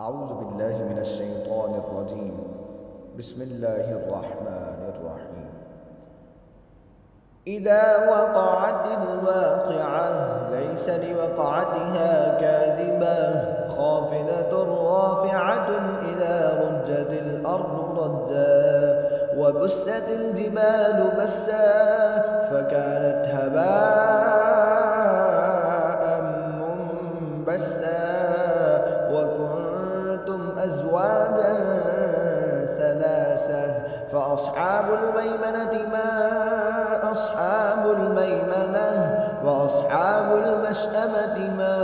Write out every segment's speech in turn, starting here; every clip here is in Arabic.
أعوذ بالله من الشيطان الرجيم. بسم الله الرحمن الرحيم. إذا وقعت الواقعة ليس لوقعتها كاذبة خافضة رافعة إذا رجت الأرض رجا وبست الجبال بسا فكانت هباء منبثا وكنتم أزواجا ثلاثة فأصحاب الميمنة ما أصحاب الميمنة وأصحاب المشأمة ما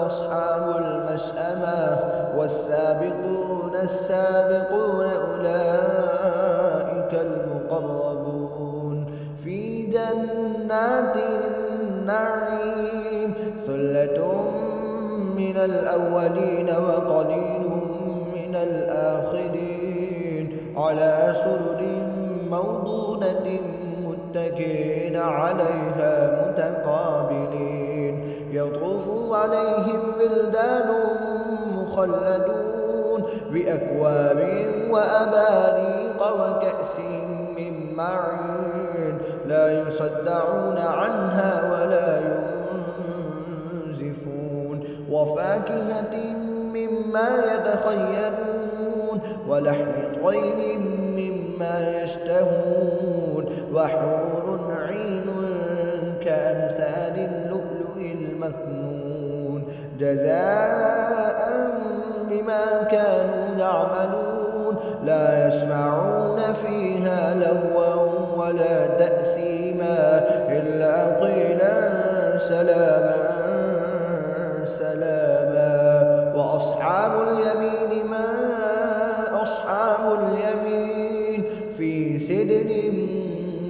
أصحاب المشأمة والسابقون السابقون أولئك المقربون في جنات النعيم ثلة من الأولين وقليل من الآخرين على سرر موضونة متكئين عليها متقابلين يطوف عليهم ولدان مخلدون بأكواب وأباريق وكأس من معين لا يصدعون عنها ولا ينزفون وفاكهة مما يتخيرون ولحم طير مما يشتهون وحور عين كأمثال اللؤلؤ المكنون جزاء بما كانوا يعملون لا يسمعون فيها لغوا ولا تأثيما إلا قيلا سلاما سلاما وأصحاب اليمين ما أصحاب اليمين في سدر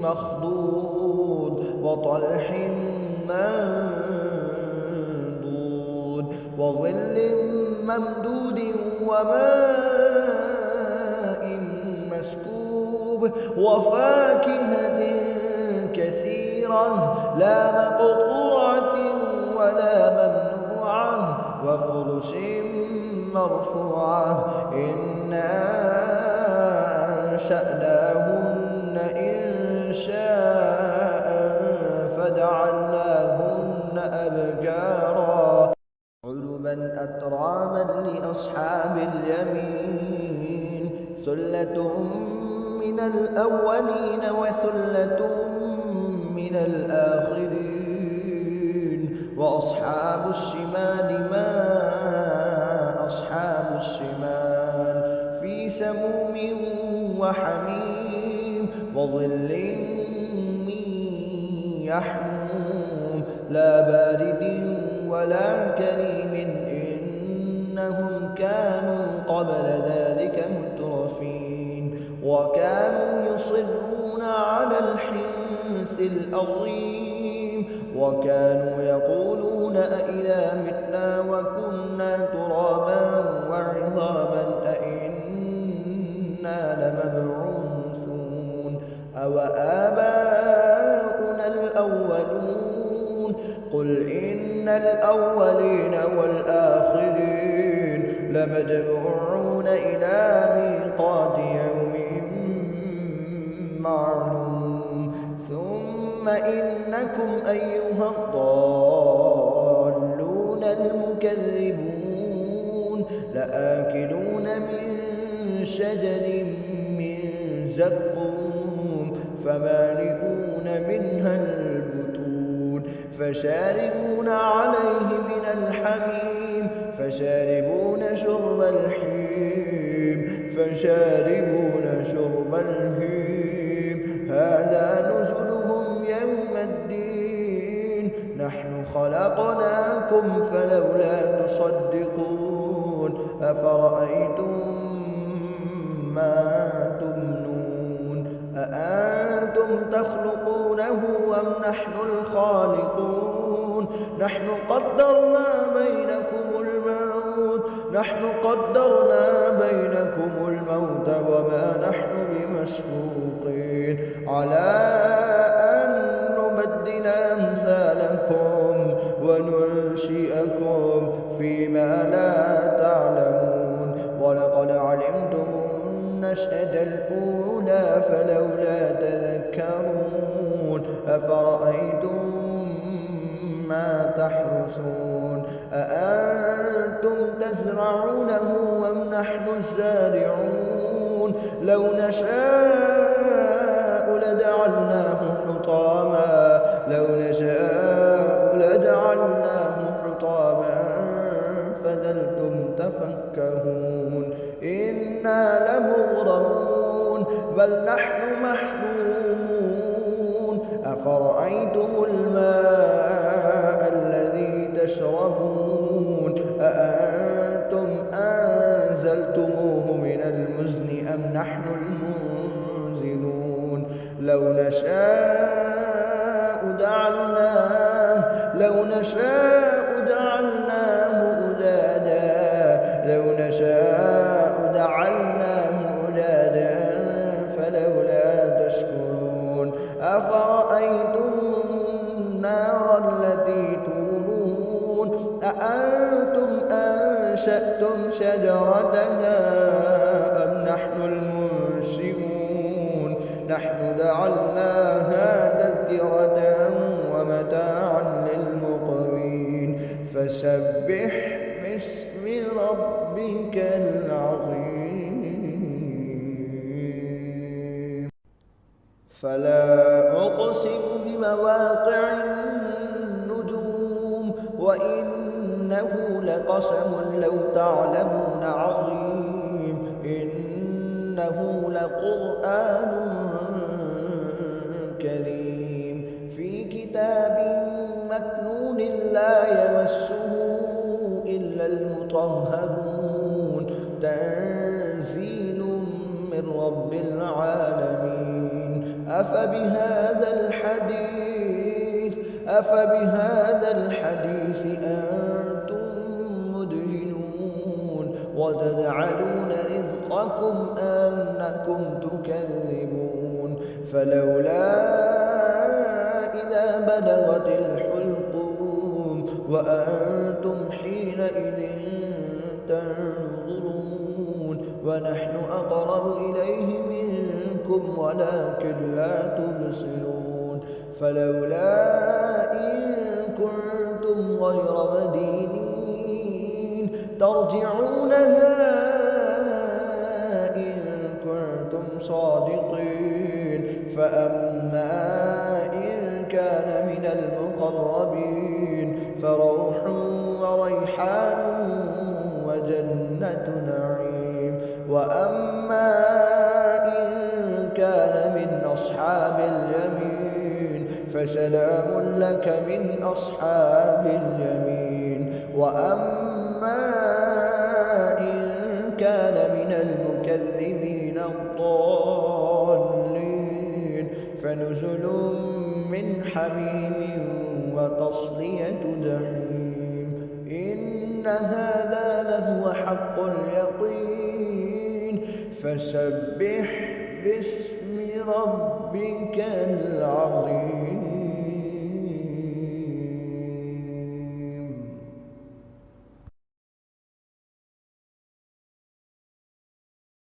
مخضود وطلح منضود وظل ممدود وماء مسكوب وفاكهة كثيرة لا مقطوعة ولا ممنوعة وفرش مرفوعة إنا أنشأناهن إنشاء فجعلناهن أبكارا عربا أتراما لأصحاب اليمين ثلة من الأولين وثلة من الآخرين وأصحاب الشمال ما أصحاب الشمال في سموم وحميم وظل من يحموم لا بارد ولا كريم إنهم كانوا قبل ذلك مترفين وكانوا يصرون على الحنث العظيم وكانوا يقولون أإذا متنا وكنا ترابا وعظاما أإنا لمبعوثون أوآباؤنا الأولون قل إن الأولين والآخرين لمجموعون إلى ميقات يوم معلوم ثم إنكم أيها الضالون المكذبون لآكلون من شجر من زقوم فمالئون منها البطون فشاربون عليه من الحميم فشاربون شرب الحميم فشاربون شرب الهيم هذا نزلهم يوم الدين نحن خلقناكم فلولا تصدقون أفرأيتم ما تمنون أأنتم تخلقونه أم نحن الخالقون نحن قدرنا بينكم الموت وما نحن بمسبوقين على أن نبدل أمثالكم وننشئكم فيما لا تعلمون ولقد علمتم النشأة الأولى فلولا تذكرون أفرأيتم ما تحرثون أأنتم تزرعونه أم نحن الزارعون لو نشاء لجعلناه حطاما فظلتم تفكهون إنا لمغرمون بل نحن محرومون أفرأيتم الماء الذي تشربون أأنتم أنزلتموه من المزن أم نحن المنزلون لو نشاء جعلناه أجاجا فلولا تشكرون أفرأيتم النار التي تورون أأنتم أنشأتم شجرتها أم نحن المنشئون نحن جعلناها تذكرة ومتاعا للمقوين فسبح باسم ربك العظيم فلا أقسم بمواقع النجوم وإنه لقسم لو تعلمون عظيم إنه لقرآن كريم في كتاب مكنون لا يمسه إلا المطهرون تنزيل من رب العالمين أفبهذا الحديث أنتم مدهنون وتجعلون رزقكم أنكم تكذبون فلولا إذا بلغت الحلقوم وأنتم حينئذ تنظرون ونحن أقرب إليه منكم ولكن لا تبصرون فلولا إن كنتم غير مدينين ترجعونها إن كنتم صادقين فأما إن كان من المقربين فروح وريحان وجنة نعيم وأما إن كان من أصحاب اليمين فسلام لك من أصحاب اليمين وأما إن كان من المكذبين الضالين فنزل من حميم وتصلية جحيم إن هذا لهو حق اليقين فسبح باسم ربك العظيم